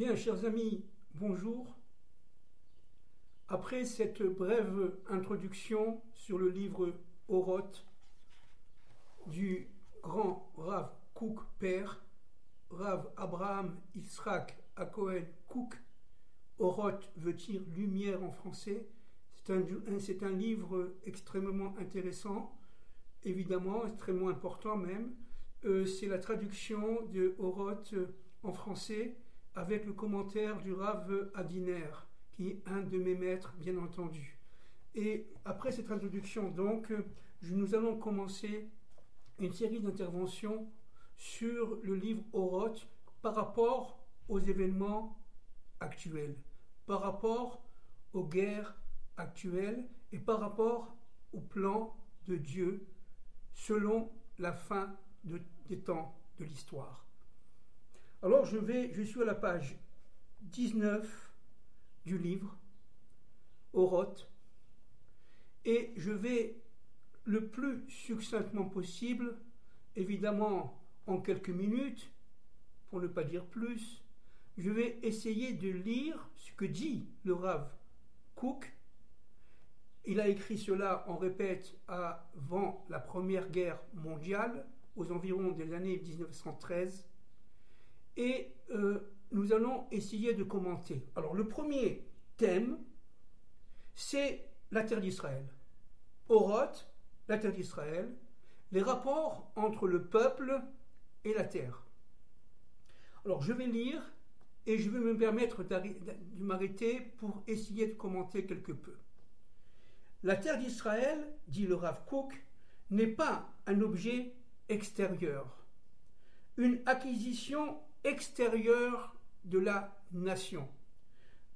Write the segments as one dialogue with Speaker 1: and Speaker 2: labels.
Speaker 1: Bien, chers amis, bonjour. Après cette brève introduction sur le livre Oroth du grand Rav Kook père, Rav Abraham Yitzhak Hakohen Kook, Oroth veut dire lumière en français. C'est un livre extrêmement intéressant, évidemment, extrêmement important même. C'est la traduction de Oroth en français avec le commentaire du Rav Adiner, qui est un de mes maîtres, bien entendu. Et après cette introduction, donc, nous allons commencer une série d'interventions sur le livre Oroth par rapport aux événements actuels, par rapport aux guerres actuelles et par rapport au plan de Dieu selon la fin des temps de l'histoire. Alors je suis à la page 19 du livre Oroth et je vais le plus succinctement possible, évidemment en quelques minutes, pour ne pas dire plus, je vais essayer de lire ce que dit le Rav Kook. Il a écrit cela, on répète, avant la Première Guerre mondiale, aux environs des années 1913, et nous allons essayer de commenter. Alors, le premier thème, c'est la terre d'Israël. Oroth, la terre d'Israël, les rapports entre le peuple et la terre. Alors, je vais lire et je vais me permettre de m'arrêter pour essayer de commenter quelque peu. La terre d'Israël, dit le Rav Kook, n'est pas un objet extérieur, une acquisition extérieure de la nation,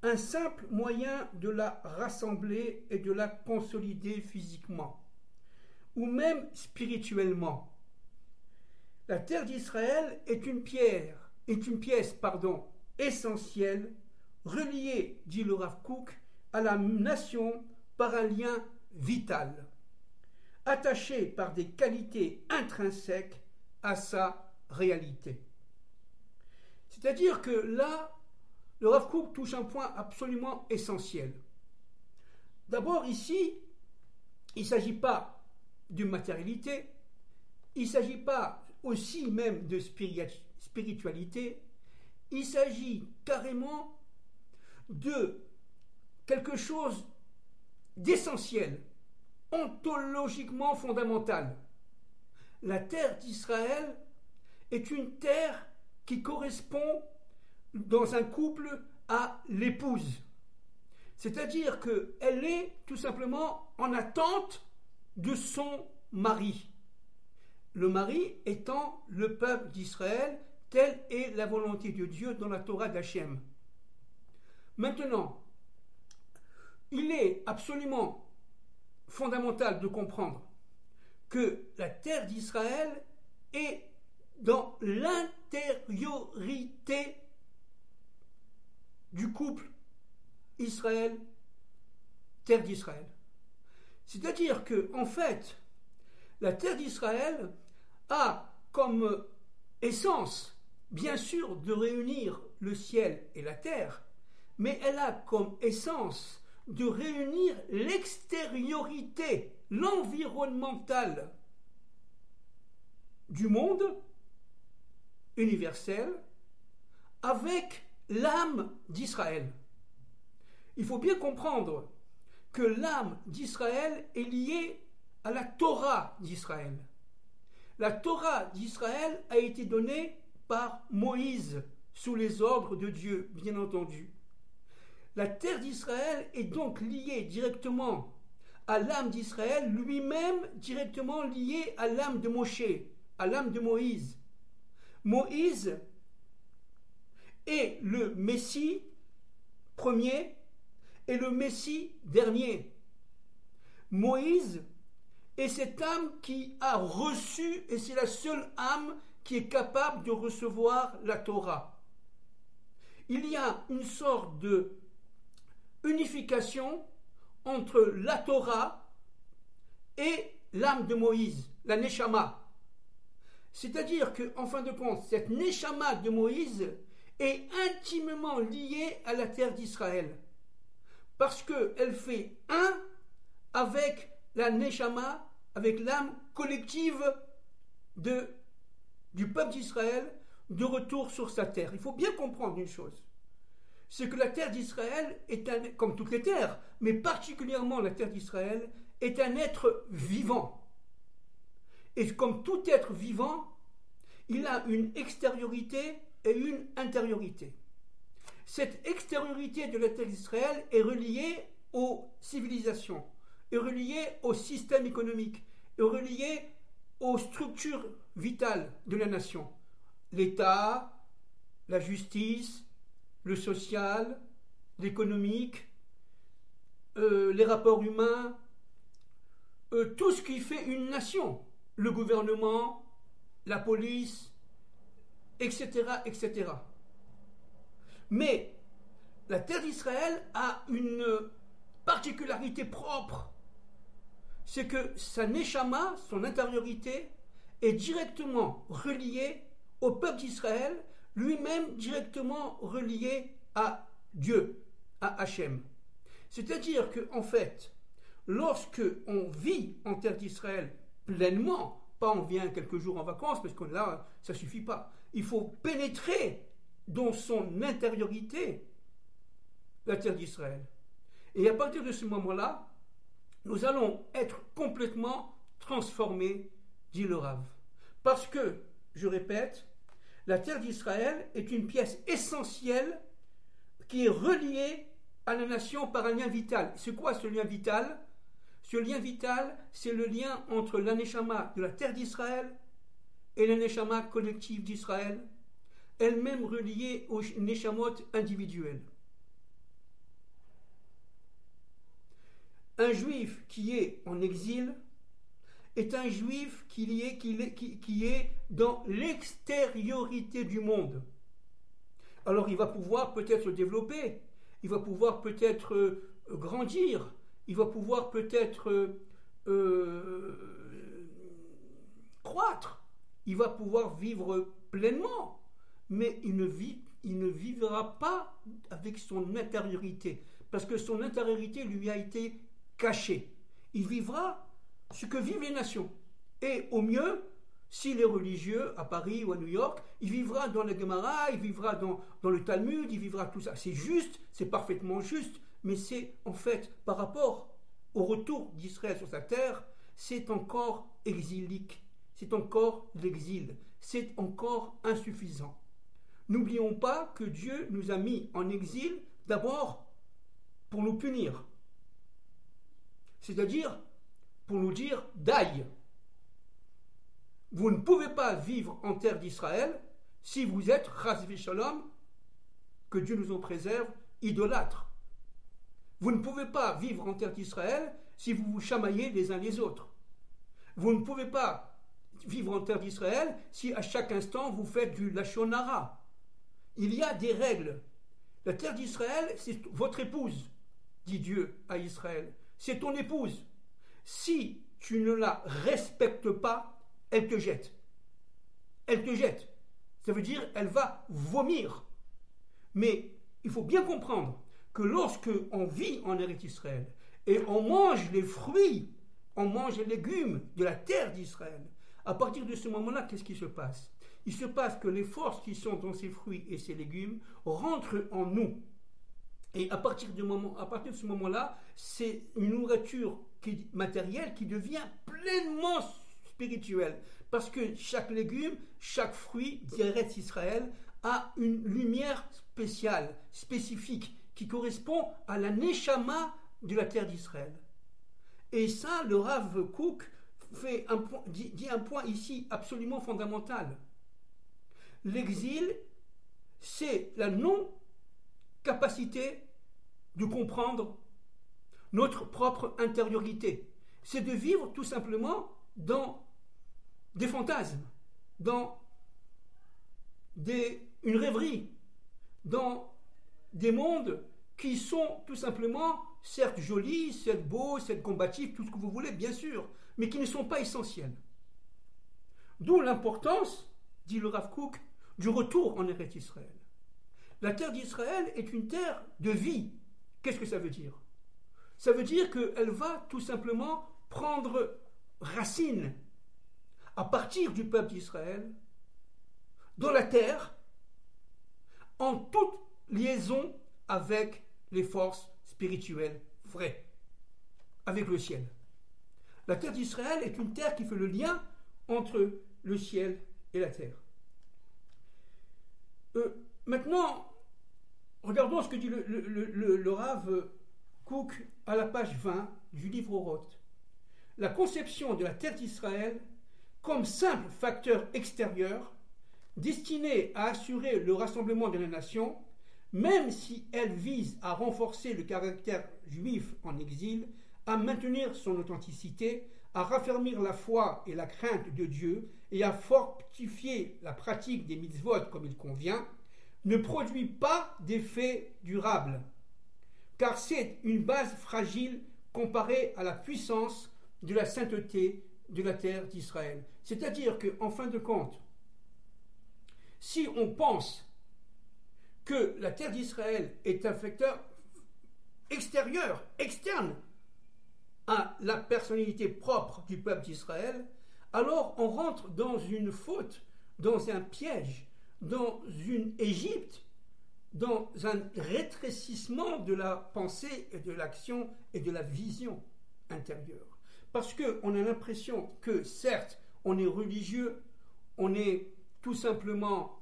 Speaker 1: un simple moyen de la rassembler et de la consolider physiquement, ou même spirituellement. La terre d'Israël est une pièce essentielle, reliée, dit le Rav Kook, à la nation par un lien vital, attaché par des qualités intrinsèques à sa réalité. C'est-à-dire que là, le Rav Kook touche un point absolument essentiel. D'abord, ici, il ne s'agit pas de matérialité, il ne s'agit pas aussi même de spiritualité, il s'agit carrément de quelque chose d'essentiel, ontologiquement fondamental. La terre d'Israël est une terre qui correspond dans un couple à l'épouse. C'est-à-dire qu'elle est tout simplement en attente de son mari. Le mari étant le peuple d'Israël, telle est la volonté de Dieu dans la Torah d'Hachem. Maintenant, il est absolument fondamental de comprendre que la terre d'Israël est dans l'intériorité du couple Israël, terre d'Israël. C'est-à-dire que, en fait, la terre d'Israël a comme essence, bien sûr, de réunir le ciel et la terre, mais elle a comme essence de réunir l'extériorité, l'environnemental du monde universel avec l'âme d'Israël. Il faut bien comprendre que l'âme d'Israël est liée à la Torah d'Israël. La Torah d'Israël a été donnée par Moïse sous les ordres de Dieu, bien entendu. La terre d'Israël est donc liée directement à l'âme d'Israël, lui-même directement lié à l'âme de Moshe, à l'âme de Moïse. Moïse est le Messie premier et le Messie dernier. Moïse est cette âme qui a reçu, et c'est la seule âme qui est capable de recevoir la Torah. Il y a une sorte de unification entre la Torah et l'âme de Moïse, la Neshama. C'est-à-dire qu'en fin de compte, cette Neshama de Moïse est intimement liée à la terre d'Israël. Parce qu'elle fait un avec la Neshama, avec l'âme collective du peuple d'Israël de retour sur sa terre. Il faut bien comprendre une chose. C'est que la terre d'Israël est comme toutes les terres, mais particulièrement la terre d'Israël, est un être vivant. Et comme tout être vivant, il a une extériorité et une intériorité. Cette extériorité de la terre d'Israël est reliée aux civilisations, est reliée au système économique, est reliée aux structures vitales de la nation. L'État, la justice, le social, l'économique, les rapports humains, tout ce qui fait une nation, le gouvernement, la police, etc., etc. Mais la terre d'Israël a une particularité propre, c'est que sa neshama, son intériorité, est directement reliée au peuple d'Israël, lui-même directement relié à Dieu, à Hachem. C'est-à-dire qu'en fait, lorsque on vit en terre d'Israël pleinement, pas on vient quelques jours en vacances, parce que là, ça ne suffit pas. Il faut pénétrer dans son intériorité la terre d'Israël. Et à partir de ce moment-là, nous allons être complètement transformés, dit le Rav. Parce que, je répète, la terre d'Israël est une pièce essentielle qui est reliée à la nation par un lien vital. C'est quoi ce lien vital? Ce lien vital, c'est le lien entre la neshama de la terre d'Israël et la neshama collective d'Israël, elle-même reliée aux neshamot individuels. Un juif qui est en exil est un juif qui est dans l'extériorité du monde. Alors il va pouvoir peut-être se développer, il va pouvoir peut-être grandir, il va pouvoir peut-être croître, il va pouvoir vivre pleinement, mais il ne vivra pas avec son intériorité, parce que son intériorité lui a été cachée. Il vivra ce que vivent les nations. Et au mieux, s'il est religieux à Paris ou à New York, il vivra dans la Gemara, il vivra dans le Talmud, il vivra tout ça. C'est juste, c'est parfaitement juste, mais c'est en fait, par rapport au retour d'Israël sur sa terre, c'est encore exilique, c'est encore l'exil, c'est encore insuffisant. N'oublions pas que Dieu nous a mis en exil d'abord pour nous punir, c'est-à-dire pour nous dire d'aïe. Vous ne pouvez pas vivre en terre d'Israël si vous êtes, chas v'shalom, que Dieu nous en préserve, idolâtre. Vous ne pouvez pas vivre en terre d'Israël si vous vous chamaillez les uns les autres. Vous ne pouvez pas vivre en terre d'Israël si à chaque instant vous faites du lachon hara. Il y a des règles. La terre d'Israël, c'est votre épouse, dit Dieu à Israël. C'est ton épouse. Si tu ne la respectes pas, elle te jette. Elle te jette. Ça veut dire elle va vomir. Mais il faut bien comprendre que lorsque on vit en Eretz Israël et on mange les fruits, on mange les légumes de la terre d'Israël, à partir de ce moment-là, qu'est-ce qui se passe? Il se passe que les forces qui sont dans ces fruits et ces légumes rentrent en nous. Et à partir de ce moment-là, c'est une nourriture matérielle qui devient pleinement spirituelle. Parce que chaque légume, chaque fruit d'Eretz Israël a une lumière spéciale, spécifique, qui correspond à la neshama de la terre d'Israël. Et ça, le Rav Kook dit un point ici absolument fondamental. L'exil, c'est la non-capacité de comprendre notre propre intériorité. C'est de vivre tout simplement dans des fantasmes, dans une rêverie, dans des mondes qui sont tout simplement, certes jolis, certes beaux, certes combatifs, tout ce que vous voulez, bien sûr, mais qui ne sont pas essentiels. D'où l'importance, dit le Rav Kook, du retour en Eretz Israël. La terre d'Israël est une terre de vie. Qu'est-ce que ça veut dire? Ça veut dire qu'elle va tout simplement prendre racine à partir du peuple d'Israël dans la terre en toute liaison avec les forces spirituelles vraies, avec le ciel. La terre d'Israël est une terre qui fait le lien entre le ciel et la terre. Maintenant, regardons ce que dit le Rav Kook à la page 20 du livre Oroth. La conception de la terre d'Israël comme simple facteur extérieur destiné à assurer le rassemblement de la nation, même si elle vise à renforcer le caractère juif en exil, à maintenir son authenticité, à raffermir la foi et la crainte de Dieu et à fortifier la pratique des mitzvot comme il convient, ne produit pas d'effet durable, car c'est une base fragile comparée à la puissance de la sainteté de la terre d'Israël. C'est-à-dire qu'en fin de compte, si on pense que la terre d'Israël est un facteur extérieur, externe à la personnalité propre du peuple d'Israël, alors on rentre dans une faute, dans un piège, dans une Égypte, dans un rétrécissement de la pensée et de l'action et de la vision intérieure. Parce qu'on a l'impression que certes, on est religieux, on est tout simplement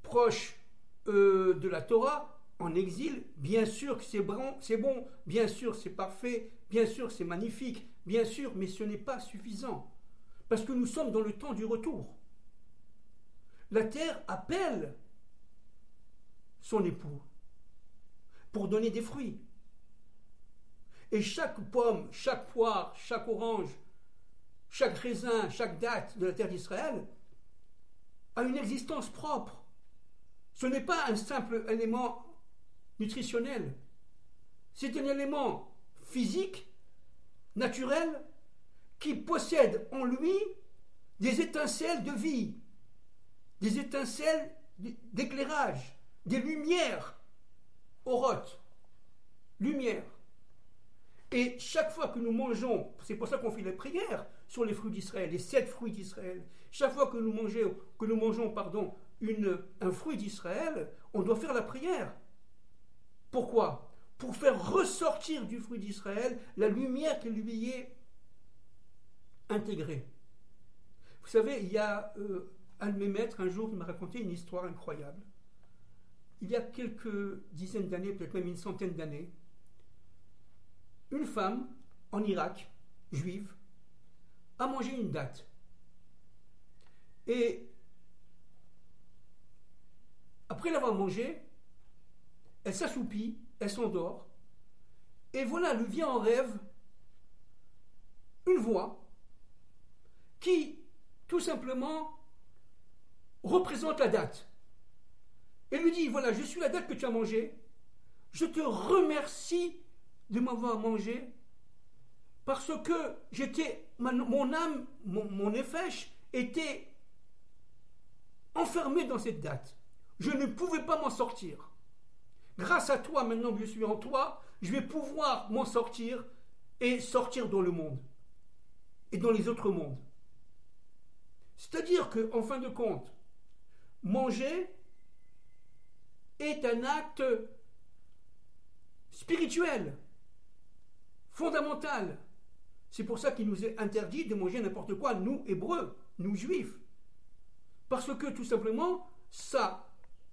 Speaker 1: proche de la Torah, en exil, bien sûr que c'est bon, bien sûr c'est parfait, bien sûr c'est magnifique, bien sûr, mais ce n'est pas suffisant. Parce que nous sommes dans le temps du retour. La terre appelle son époux pour donner des fruits. Et chaque pomme, chaque poire, chaque orange, chaque raisin, chaque date de la terre d'Israël a une existence propre. Ce n'est pas un simple élément nutritionnel. C'est un élément physique, naturel, qui possède en lui des étincelles de vie, des étincelles d'éclairage, des lumières, oroth, lumière. Et chaque fois que nous mangeons, c'est pour ça qu'on fait les prières sur les fruits d'Israël, les 7 fruits d'Israël. Chaque fois que nous mangeons un fruit d'Israël, on doit faire la prière. Pourquoi? Pour faire ressortir du fruit d'Israël la lumière qui lui est intégrée. Vous savez, il y a un de mes maîtres un jour qui m'a raconté une histoire incroyable. Il y a quelques dizaines d'années, peut-être même une centaine d'années, une femme en Irak, juive, a mangé une date. Et après l'avoir mangée, elle s'assoupit, elle s'endort, et voilà, lui vient en rêve une voix qui, tout simplement, représente la date. Et lui dit, voilà, je suis la date que tu as mangée, je te remercie de m'avoir mangé, parce que mon âme, mon nefesh était enfermé dans cette date. Je ne pouvais pas m'en sortir. Grâce à toi, maintenant que je suis en toi, je vais pouvoir m'en sortir et sortir dans le monde et dans les autres mondes. C'est-à-dire qu'en fin de compte, manger est un acte spirituel, fondamental. C'est pour ça qu'il nous est interdit de manger n'importe quoi, nous, Hébreux, nous, Juifs. Parce que, tout simplement, ça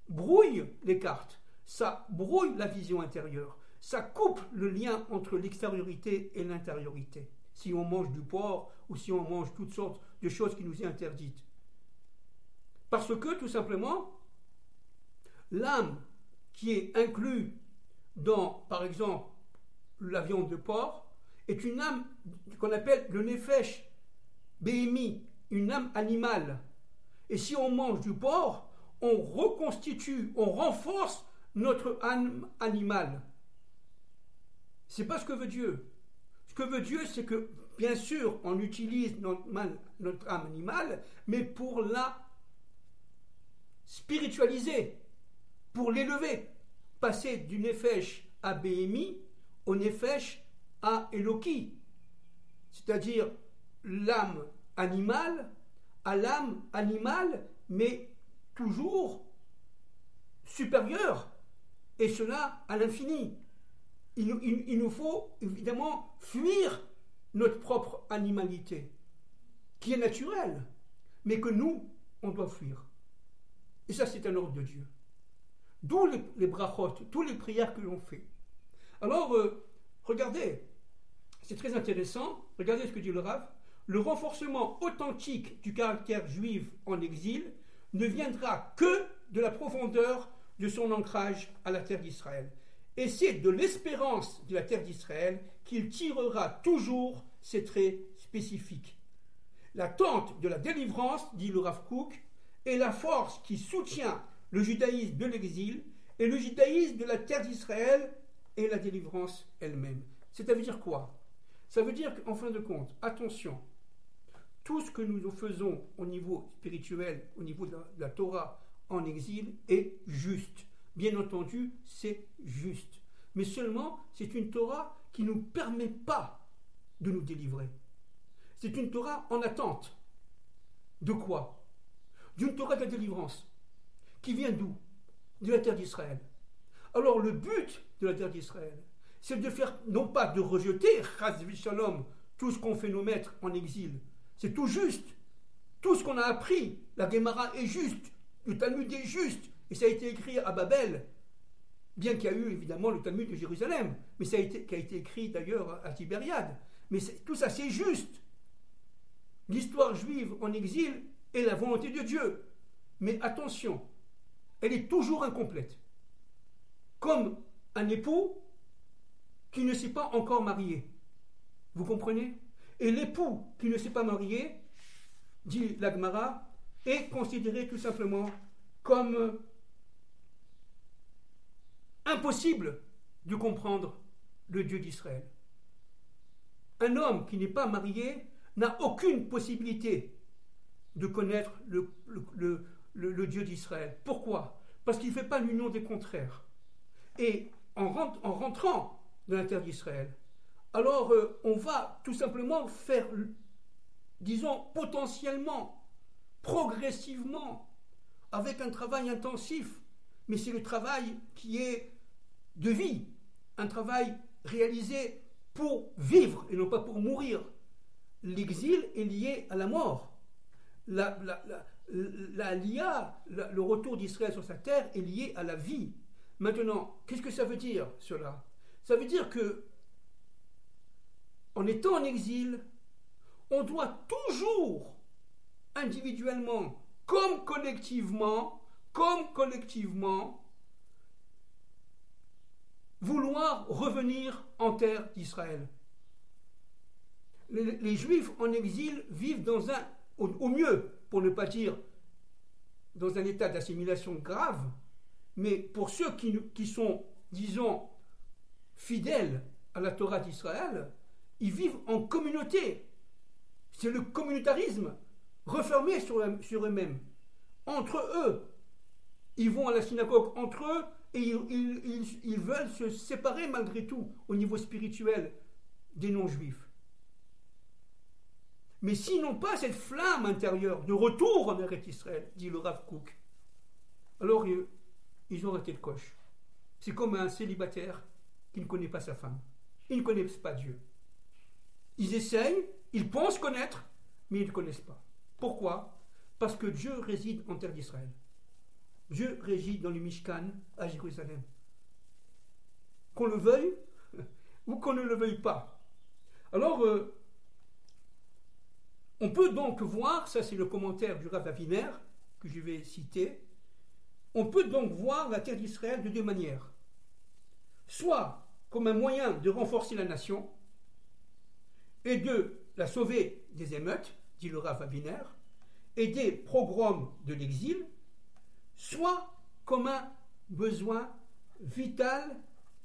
Speaker 1: brouille les cartes, ça brouille la vision intérieure, ça coupe le lien entre l'extériorité et l'intériorité. Si on mange du porc ou si on mange toutes sortes de choses qui nous sont interdites. Parce que, tout simplement, l'âme qui est inclue dans, par exemple, la viande de porc, est une âme qu'on appelle le nefesh béhémi, une âme animale. Et si on mange du porc, on reconstitue, on renforce notre âme animale. C'est pas ce que veut Dieu. Ce que veut Dieu, c'est que, bien sûr, on utilise notre âme animale, mais pour la spiritualiser, pour l'élever, passer du Nefesh à Béhémi au Nefesh à Eloki, c'est-à-dire l'âme animale à l'âme animale, mais toujours supérieure, et cela à l'infini. Il nous faut évidemment fuir notre propre animalité, qui est naturelle, mais que nous, on doit fuir. Et ça, c'est un ordre de Dieu. D'où les brachot, toutes les prières que l'on fait. Alors, regardez, c'est très intéressant, regardez ce que dit le Rav. Le renforcement authentique du caractère juif en exil ne viendra que de la profondeur de son ancrage à la terre d'Israël. Et c'est de l'espérance de la terre d'Israël qu'il tirera toujours ses traits spécifiques. L'attente de la délivrance, dit le Rav Kook, est la force qui soutient le judaïsme de l'exil et le judaïsme de la terre d'Israël et la délivrance elle-même. Ça veut dire quoi? Ça veut dire qu'en fin de compte, attention, tout ce que nous faisons au niveau spirituel, au niveau de la Torah en exil est juste. Bien entendu, c'est juste. Mais seulement, c'est une Torah qui ne nous permet pas de nous délivrer. C'est une Torah en attente. De quoi? D'une Torah de la délivrance. Qui vient d'où? De la terre d'Israël. Alors le but de la terre d'Israël, c'est de faire, non pas de rejeter, chas v'shalom, tout ce qu'ont fait nos maîtres en exil. C'est tout juste. Tout ce qu'on a appris, la Gemara est juste, le Talmud est juste, et ça a été écrit à Babel, bien qu'il y a eu évidemment le Talmud de Jérusalem, mais ça a été écrit d'ailleurs à Tibériade. Mais tout ça c'est juste. L'histoire juive en exil est la volonté de Dieu. Mais attention, elle est toujours incomplète. Comme un époux qui ne s'est pas encore marié. Vous comprenez? Et l'époux qui ne s'est pas marié, dit la Gemara, est considéré tout simplement comme impossible de comprendre le Dieu d'Israël. Un homme qui n'est pas marié n'a aucune possibilité de connaître le Dieu d'Israël. Pourquoi? Parce qu'il ne fait pas l'union des contraires. Et en rentrant dans la terre d'Israël, alors on va tout simplement faire, disons, potentiellement, progressivement, avec un travail intensif, mais c'est le travail qui est de vie, un travail réalisé pour vivre et non pas pour mourir. L'exil est lié à la mort. Le retour d'Israël sur sa terre est lié à la vie. Maintenant, qu'est-ce que ça veut dire cela? Ça veut dire que, en étant en exil, on doit toujours, individuellement, comme collectivement, vouloir revenir en terre d'Israël. Les Juifs en exil vivent au mieux, pour ne pas dire dans un état d'assimilation grave, mais pour ceux qui sont, disons, fidèles à la Torah d'Israël, ils vivent en communauté. C'est le communautarisme refermé sur eux-mêmes. Entre eux, ils vont à la synagogue entre eux et ils veulent se séparer malgré tout au niveau spirituel des non-juifs. Mais s'ils n'ont pas cette flamme intérieure de retour en Eretz Israël, dit le Rav Kook, alors ils ont raté le coche. C'est comme un célibataire qui ne connaît pas sa femme. Ils ne connaissent pas Dieu. Ils essayent, ils pensent connaître, mais ils ne connaissent pas. Pourquoi? Parce que Dieu réside en terre d'Israël. Dieu réside dans le Mishkan à Jérusalem. Qu'on le veuille ou qu'on ne le veuille pas. Alors, on peut donc voir, ça c'est le commentaire du Rav Aviner que je vais citer, on peut donc voir la terre d'Israël de deux manières. Soit comme un moyen de renforcer la nation et de la sauver des émeutes, dit le Rav Aviner, et des pogroms de l'exil, soit comme un besoin vital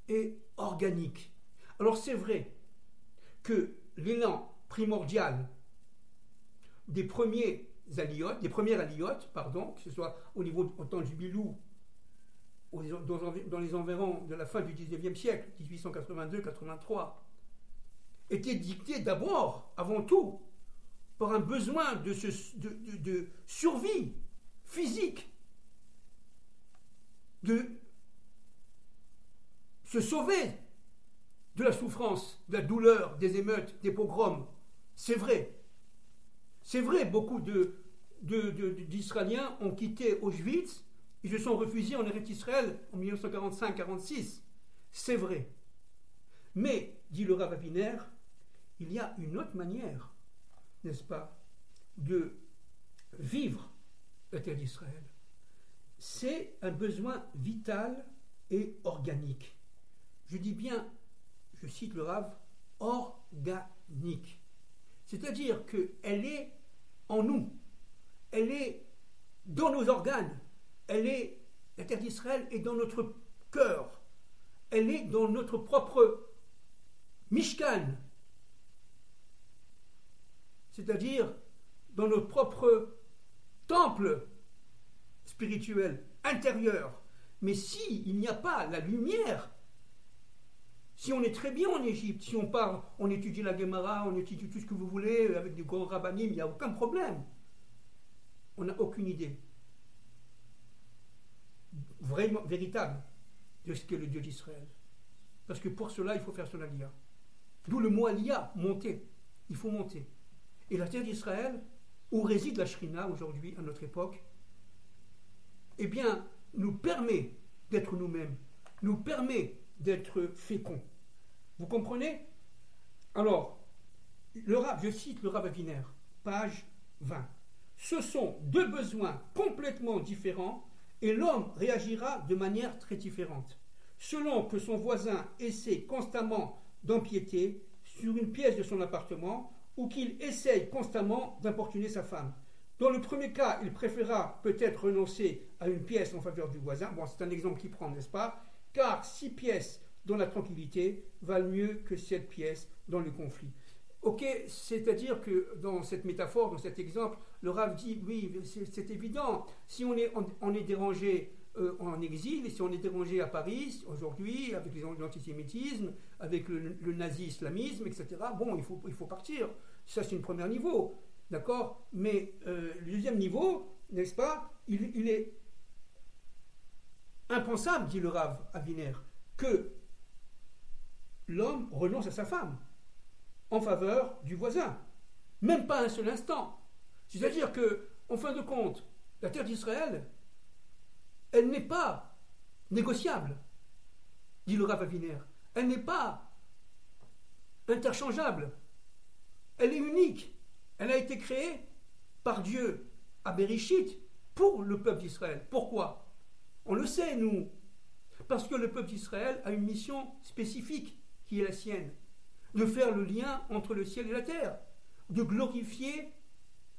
Speaker 1: et organique. Alors c'est vrai que l'élan primordial des premières aliotes, que ce soit au niveau du temps du Bilou dans les environs de la fin du 19e siècle, 1882-83, était dictée d'abord, avant tout, par un besoin de survie physique, de se sauver de la souffrance, de la douleur, des émeutes, des pogroms. C'est vrai. C'est vrai, beaucoup d'Israéliens ont quitté Auschwitz et se sont réfugiés en Eretz Israël en 1945-46. C'est vrai. Mais, dit le Rav Aviner, il y a une autre manière, n'est-ce pas, de vivre la terre d'Israël. C'est un besoin vital et organique. Je dis bien, je cite le Rav, organique. C'est-à-dire qu'elle est en nous, elle est dans nos organes, la terre d'Israël est dans notre cœur, elle est dans notre propre Mishkan, c'est-à-dire dans notre propre temple spirituel, intérieur. Mais s'il n'y a pas la lumière, si on est très bien en Égypte, si on parle, on étudie la Gemara, on étudie tout ce que vous voulez, avec des grands rabbinim, il n'y a aucun problème. On n'a aucune idée vraiment véritable de ce qu'est le Dieu d'Israël. Parce que pour cela, il faut faire son aliyah. D'où le mot aliyah, monter. Il faut monter. Et la terre d'Israël, où réside la Shrina aujourd'hui, à notre époque, eh bien, nous permet d'être nous-mêmes, nous permet d'être féconds. Vous comprenez? Alors, je cite le Rav Aviner, page 20. Ce sont deux besoins complètement différents et l'homme réagira de manière très différente, selon que son voisin essaie constamment d'empiéter sur une pièce de son appartement ou qu'il essaye constamment d'importuner sa femme. Dans le premier cas, il préférera peut-être renoncer à une pièce en faveur du voisin. Bon, c'est un exemple qu'il prend, n'est-ce pas? Car 6 pièces dans la tranquillité valent mieux que 7 pièces dans le conflit. Ok, c'est-à-dire que dans cette métaphore, dans cet exemple, le Rav dit, oui, c'est évident, si on est dérangé en exil, et si on est dérangé à Paris, aujourd'hui, avec l'antisémitisme, avec le nazi-islamisme, etc., bon, il faut partir. Ça, c'est un premier niveau, d'accord? Mais le deuxième niveau, n'est-ce pas, il est impensable, dit le Rav Aviner, que l'homme renonce à sa femme en faveur du voisin. Même pas un seul instant. C'est-à-dire que, en fin de compte, la terre d'Israël, elle n'est pas négociable, dit le Rav Aviner. Elle n'est pas interchangeable. Elle est unique. Elle a été créée par Dieu à Bereshit pour le peuple d'Israël. Pourquoi? On le sait, nous. Parce que le peuple d'Israël a une mission spécifique qui est la sienne, de faire le lien entre le ciel et la terre, de glorifier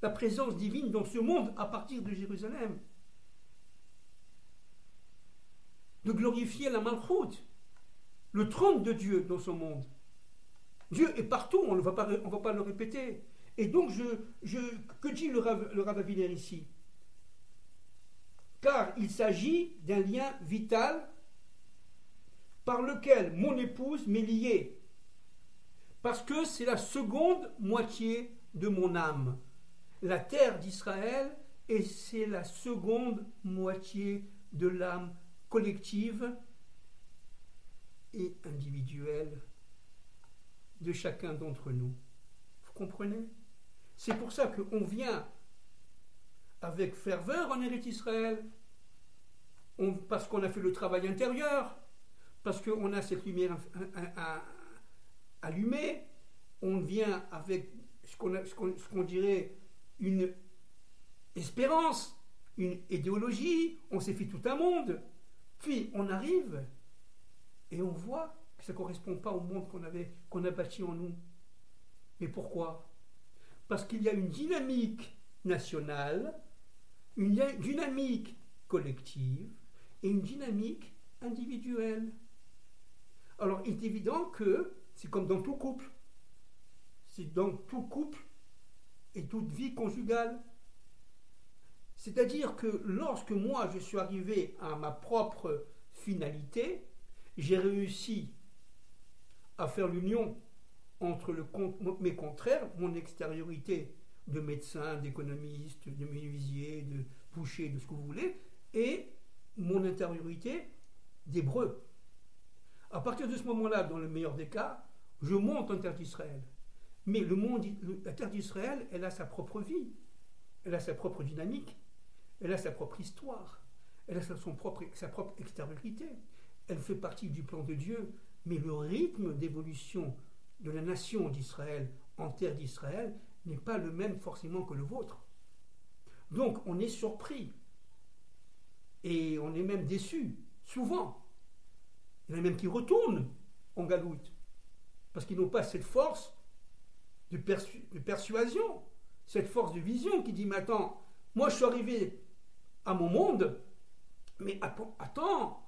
Speaker 1: la présence divine dans ce monde à partir de Jérusalem, de glorifier la Malchout, le trône de Dieu dans ce monde. Dieu est partout, on ne va pas le répéter. Et donc, que dit le Rav Aviner ici? Car il s'agit d'un lien vital par lequel mon épouse m'est liée, parce que c'est la seconde moitié de mon âme. La terre d'Israël, et c'est la seconde moitié de l'âme collective et individuelle de chacun d'entre nous. Vous comprenez? C'est pour ça qu'on vient avec ferveur en Eretz Israël, parce qu'on a fait le travail intérieur, parce qu'on a cette lumière allumée, on vient avec ce qu'on dirait une espérance, une idéologie, on s'est fait tout un monde, puis on arrive et on voit que ça ne correspond pas au monde qu'on a bâti en nous. Mais pourquoi? Parce qu'il y a une dynamique nationale, une dynamique collective et une dynamique individuelle. Alors, il est évident que c'est comme dans tout couple. C'est dans tout couple et toute vie conjugale. C'est-à-dire que lorsque moi, je suis arrivé à ma propre finalité, j'ai réussi à faire l'union entre mes contraires, mon extériorité de médecin, d'économiste, de menuisier, de boucher, de ce que vous voulez, et mon intériorité d'hébreu. À partir de ce moment-là, dans le meilleur des cas, je monte en terre d'Israël. Mais la terre d'Israël, elle a sa propre vie, elle a sa propre dynamique, elle a sa propre histoire, elle a sa propre extériorité. Elle fait partie du plan de Dieu, mais le rythme d'évolution de la nation d'Israël en terre d'Israël n'est pas le même forcément que le vôtre. Donc on est surpris et on est même déçu, souvent. Il y en a même qui retournent en galoute parce qu'ils n'ont pas cette force de persuasion, cette force de vision qui dit mais attends, moi je suis arrivé à mon monde, mais attends,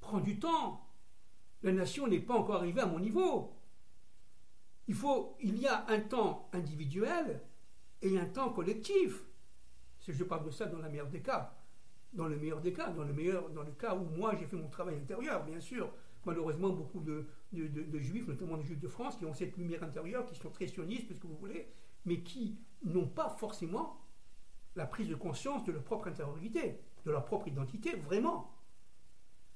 Speaker 1: prends du temps. La nation n'est pas encore arrivée à mon niveau. Il y a un temps individuel et un temps collectif. Je parle de ça dans le meilleur des cas. Dans le cas où moi j'ai fait mon travail intérieur, bien sûr. Malheureusement, beaucoup de juifs, notamment des juifs de France, qui ont cette lumière intérieure, qui sont très sionistes, tout ce que vous voulez, mais qui n'ont pas forcément la prise de conscience de leur propre intériorité, de leur propre identité, vraiment.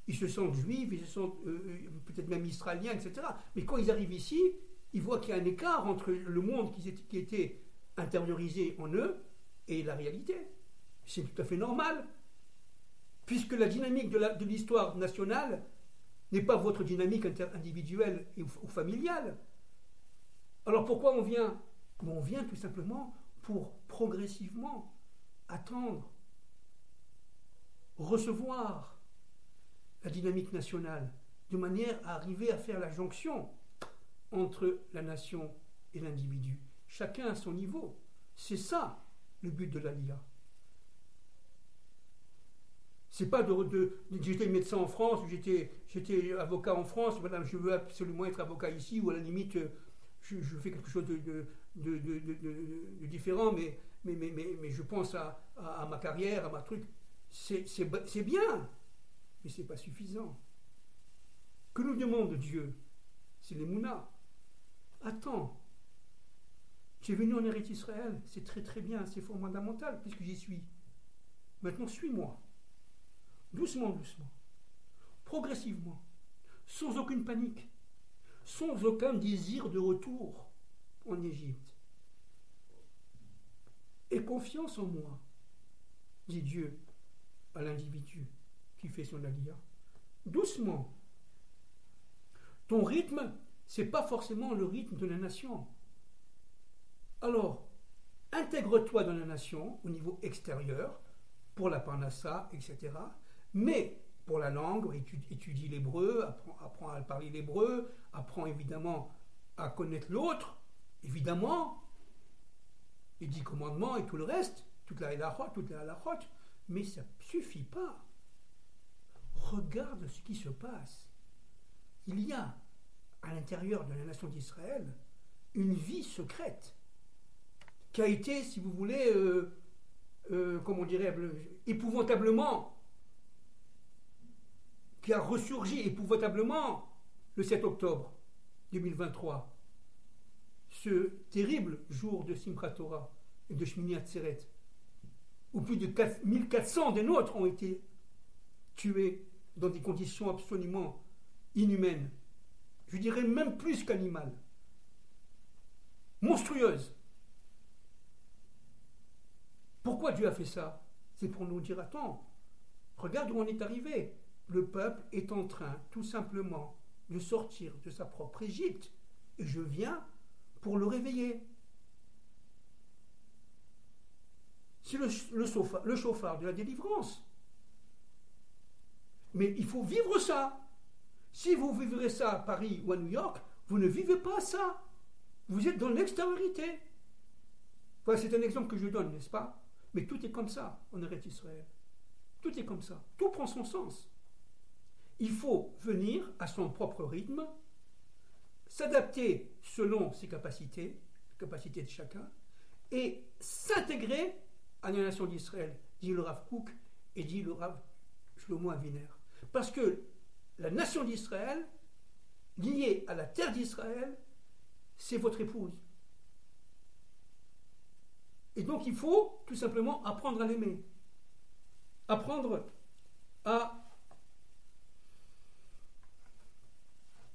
Speaker 1: Ils se sentent juifs, ils se sentent peut-être même israéliens, etc. Mais quand ils arrivent ici, ils voient qu'il y a un écart entre le monde qui était intériorisé en eux et la réalité. C'est tout à fait normal, puisque la dynamique de l'histoire nationale n'est pas votre dynamique individuelle ou familiale. Alors pourquoi on vient? On vient tout simplement pour progressivement attendre, recevoir la dynamique nationale, de manière à arriver à faire la jonction entre la nation et l'individu. Chacun à son niveau. C'est ça le but de l'Aliyah. C'est pas j'étais médecin en France, ou j'étais avocat en France, voilà, je veux absolument être avocat ici, ou à la limite, je fais quelque chose de différent, mais je pense à ma carrière, à ma truc. C'est bien, mais c'est pas suffisant. Que nous demande Dieu? C'est les Mouna. Attends, tu es venu en Eretz Israël, c'est très très bien, c'est fondamental puisque j'y suis. Maintenant, suis-moi. Doucement, doucement, progressivement, sans aucune panique, sans aucun désir de retour en Égypte. Et confiance en moi, dit Dieu à l'individu qui fait son aliyah. Doucement. Ton rythme, c'est pas forcément le rythme de la nation. Alors, intègre-toi dans la nation au niveau extérieur, pour la parnassa, etc. Mais pour la langue, étudie l'hébreu, apprends à parler l'hébreu, apprends évidemment à connaître l'autre, évidemment, les 10 commandements et tout le reste, toute la halachot, mais ça ne suffit pas. Regarde ce qui se passe. Il y a à l'intérieur de la nation d'Israël une vie secrète qui a été, si vous voulez, comment dirais-je, épouvantablement, qui a ressurgi épouvantablement le 7 octobre 2023, ce terrible jour de Simchat Torah et de Shmini Atzeret, où plus de 1400 des nôtres ont été tués dans des conditions absolument inhumaines, je dirais même plus qu'animales, monstrueuses. Pourquoi Dieu a fait ça? C'est pour nous dire, attends, regarde où on est arrivé. Le peuple est en train, tout simplement, de sortir de sa propre Égypte. Et je viens pour le réveiller. C'est le chauffard de la délivrance. Mais il faut vivre ça. Si vous vivrez ça à Paris ou à New York, vous ne vivez pas ça. Vous êtes dans l'extériorité. Voilà, c'est un exemple que je donne, n'est-ce pas? Mais tout est comme ça en Eretz Israël. Tout est comme ça. Tout prend son sens. Il faut venir à son propre rythme, s'adapter selon ses capacités, les capacités de chacun, et s'intégrer à la nation d'Israël, dit le Rav Kook et dit le Rav Shlomo Aviner. Parce que la nation d'Israël, liée à la terre d'Israël, c'est votre épouse. Et donc il faut tout simplement apprendre à l'aimer. Apprendre à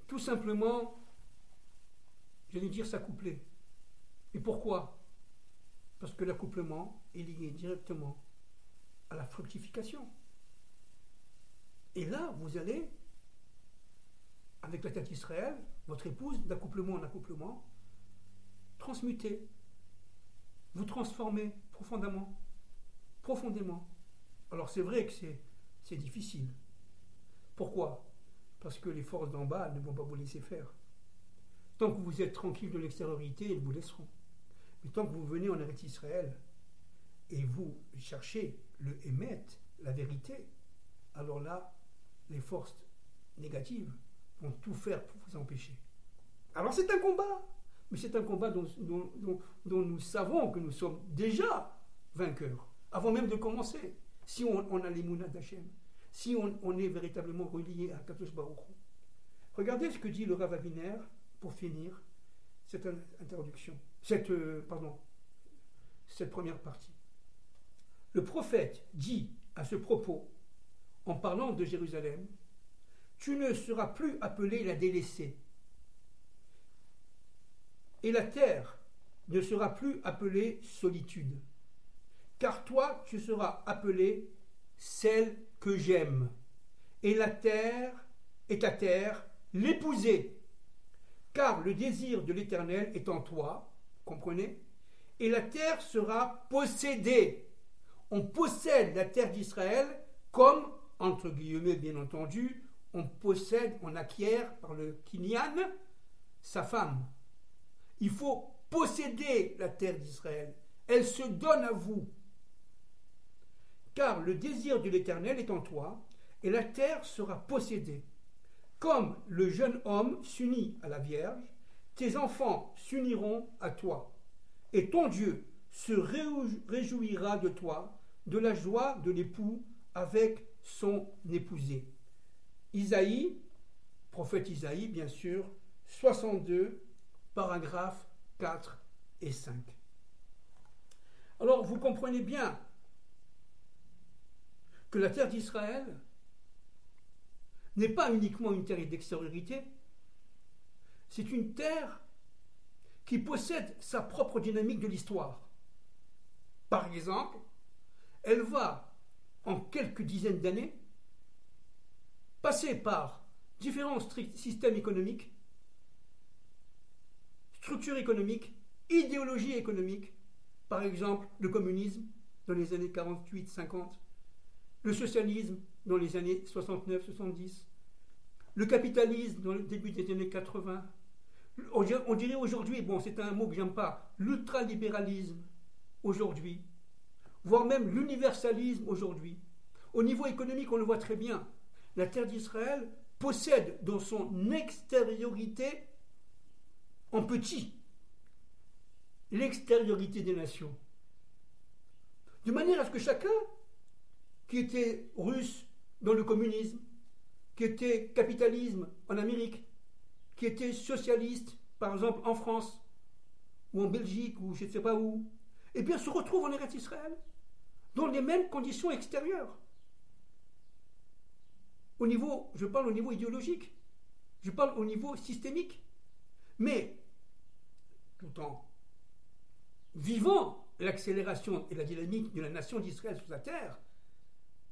Speaker 1: tout simplement, j'allais dire, s'accoupler. Et pourquoi? Parce que l'accouplement est lié directement à la fructification. Et là, vous allez, avec la tête d'Israël, votre épouse, d'accouplement en accouplement, transmuter, vous transformer profondément. Alors c'est vrai que c'est difficile. Pourquoi? Parce que les forces d'en bas ne vont pas vous laisser faire. Tant que vous êtes tranquille de l'extériorité, ils vous laisseront. Mais tant que vous venez en Eretz Israël et vous cherchez le Hémet, la vérité, alors là, les forces négatives vont tout faire pour vous empêcher. Alors c'est un combat, mais c'est un combat dont nous savons que nous sommes déjà vainqueurs, avant même de commencer, si on a l'émouna d'Hachem, si on est véritablement relié à Kadosh Baruch Hu. Regardez ce que dit le Rav Aviner pour finir cette introduction, cette première partie. Le prophète dit à ce propos, en parlant de Jérusalem, tu ne seras plus appelé la délaissée, et la terre ne sera plus appelée solitude, car toi tu seras appelée celle que j'aime, et la terre est ta terre, l'épousée, car le désir de l'Éternel est en toi, comprenez, et la terre sera possédée. On possède la terre d'Israël comme, entre guillemets bien entendu, on acquiert par le Kinyan sa femme. Il faut posséder la terre d'Israël. Elle se donne à vous. Car le désir de l'Éternel est en toi, et la terre sera possédée. Comme le jeune homme s'unit à la Vierge, tes enfants s'uniront à toi, et ton Dieu se réjouira de toi, de la joie de l'époux avec son épousée. Isaïe, prophète Isaïe, bien sûr, 62, paragraphes 4 et 5. Alors, vous comprenez bien que la terre d'Israël n'est pas uniquement une terre d'extériorité, c'est une terre qui possède sa propre dynamique de l'histoire. Par exemple, elle va, en quelques dizaines d'années, passer par différents systèmes économiques, structures économiques, idéologies économiques, par exemple le communisme dans les années 48-50, le socialisme dans les années 69-70, le capitalisme dans le début des années 80, on dirait aujourd'hui, bon c'est un mot que j'aime pas, l'ultralibéralisme aujourd'hui, voire même l'universalisme aujourd'hui. Au niveau économique, on le voit très bien. La terre d'Israël possède dans son extériorité, en petit, l'extériorité des nations. De manière à ce que chacun, qui était russe dans le communisme, qui était capitalisme en Amérique, qui était socialiste, par exemple en France, ou en Belgique, ou je ne sais pas où, eh bien se retrouve en Eretz Israël, dans les mêmes conditions extérieures. Je parle au niveau idéologique, je parle au niveau systémique, mais tout en vivant l'accélération et la dynamique de la nation d'Israël sur la terre,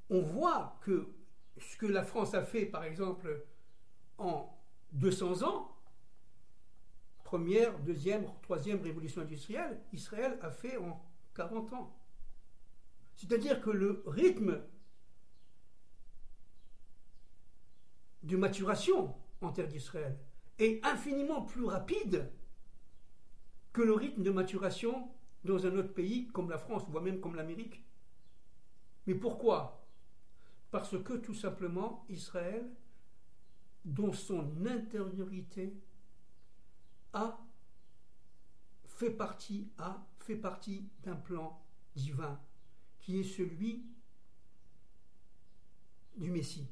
Speaker 1: on voit que ce que la France a fait, par exemple, en 200 ans, première, deuxième, troisième révolution industrielle, Israël a fait en 40 ans. C'est-à-dire que le rythme de maturation en terre d'Israël est infiniment plus rapide que le rythme de maturation dans un autre pays comme la France, voire même comme l'Amérique. Mais pourquoi? Parce que tout simplement Israël, dans son intériorité, a fait partie d'un plan divin qui est celui du Messie.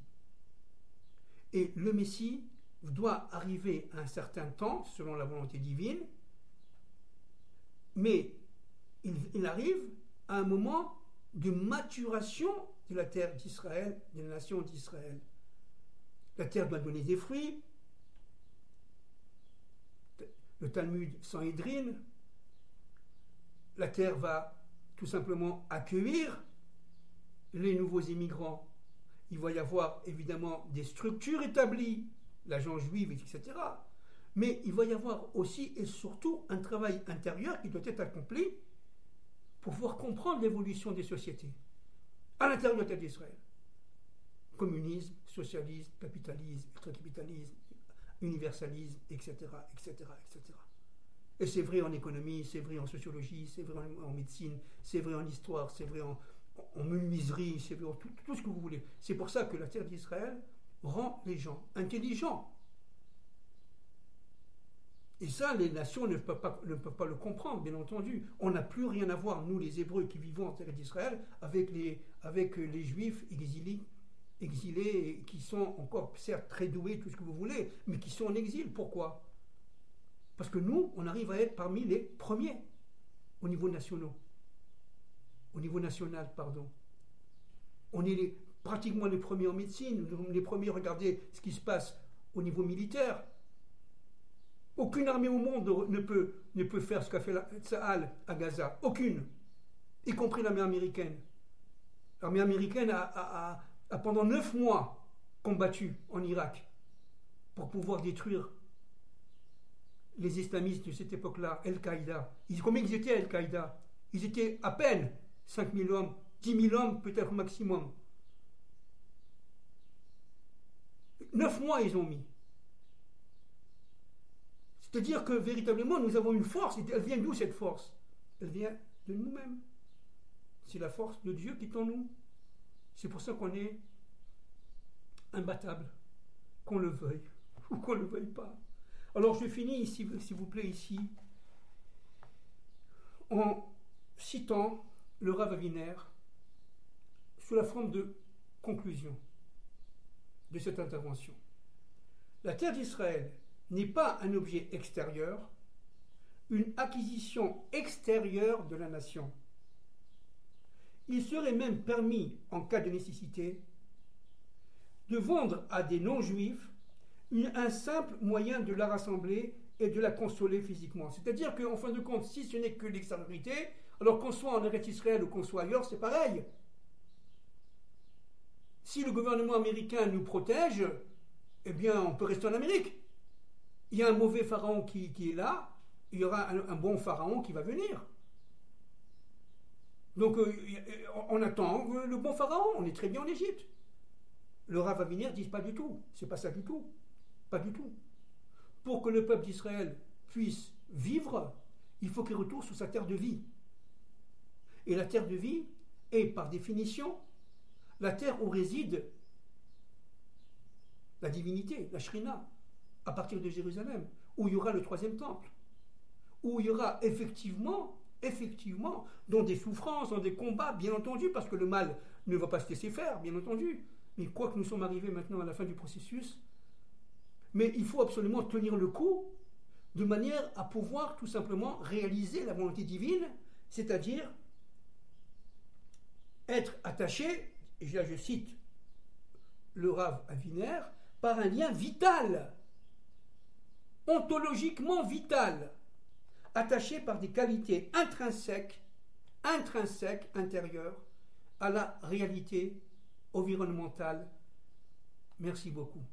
Speaker 1: Et le Messie doit arriver à un certain temps, selon la volonté divine, mais il arrive à un moment de maturation de la terre d'Israël, de la nation d'Israël. La terre doit donner des fruits. Le Talmud Sanhédrin, la terre va tout simplement accueillir les nouveaux immigrants. Il va y avoir évidemment des structures établies, l'agence juive, etc. Mais il va y avoir aussi et surtout un travail intérieur qui doit être accompli pour pouvoir comprendre l'évolution des sociétés à l'intérieur de la terre d'Israël. Communisme, socialisme, capitalisme, ultracapitalisme, universalisme, etc., etc., etc. Et c'est vrai en économie, c'est vrai en sociologie, c'est vrai en médecine, c'est vrai en histoire, c'est vrai en menuiserie, c'est vrai en tout ce que vous voulez. C'est pour ça que la terre d'Israël rend les gens intelligents. Et ça, les nations ne peuvent pas le comprendre, bien entendu. On n'a plus rien à voir, nous les Hébreux qui vivons en terre d'Israël, avec les Juifs exilés qui sont encore, certes, très doués, tout ce que vous voulez, mais qui sont en exil. Pourquoi ? Parce que nous, on arrive à être parmi les premiers au niveau national. On est pratiquement les premiers en médecine, les premiers, regardez ce qui se passe au niveau militaire. Aucune armée au monde ne peut faire ce qu'a fait Tsahal à Gaza. Aucune. Y compris l'armée américaine. L'armée américaine a pendant 9 mois combattu en Irak pour pouvoir détruire les islamistes de cette époque-là, Al-Qaïda. Combien ils étaient Al-Qaïda ? Ils étaient à peine 5 000 hommes, 10 000 hommes peut-être au maximum. 9 mois ils ont mis. C'est-à-dire que véritablement nous avons une force. Elle vient d'où cette force ? Elle vient de nous-mêmes. C'est la force de Dieu qui est en nous. C'est pour ça qu'on est imbattable, qu'on le veuille ou qu'on ne le veuille pas. Alors je finis ici, s'il vous plaît, ici, en citant le Rav Aviner sous la forme de conclusion de cette intervention. La terre d'Israël n'est pas un objet extérieur, une acquisition extérieure de la nation. Il serait même permis, en cas de nécessité, de vendre à des non-juifs un simple moyen de la rassembler et de la consoler physiquement. C'est-à-dire qu'en fin de compte, si ce n'est que l'extériorité, alors qu'on soit en Eretz Israël ou qu'on soit ailleurs, c'est pareil. Si le gouvernement américain nous protège, eh bien, on peut rester en Amérique. Il y a un mauvais pharaon qui est là, il y aura un bon pharaon qui va venir. Donc, on attend le bon pharaon, on est très bien en Égypte. Le Rav Aviner dit pas du tout, c'est pas ça du tout. Pas du tout. Pour que le peuple d'Israël puisse vivre, il faut qu'il retourne sur sa terre de vie. Et la terre de vie est, par définition, la terre où réside la divinité, la Shrina, à partir de Jérusalem, où il y aura le 3e temple, où il y aura effectivement, dans des souffrances, dans des combats, bien entendu, parce que le mal ne va pas se laisser faire, bien entendu. Mais quoi que nous sommes arrivés maintenant à la fin du processus, mais il faut absolument tenir le coup de manière à pouvoir tout simplement réaliser la volonté divine, c'est-à-dire être attaché, et là je cite le Rav Aviner, par un lien vital, ontologiquement vital, attaché par des qualités intrinsèques intérieures à la réalité environnementale. Merci beaucoup.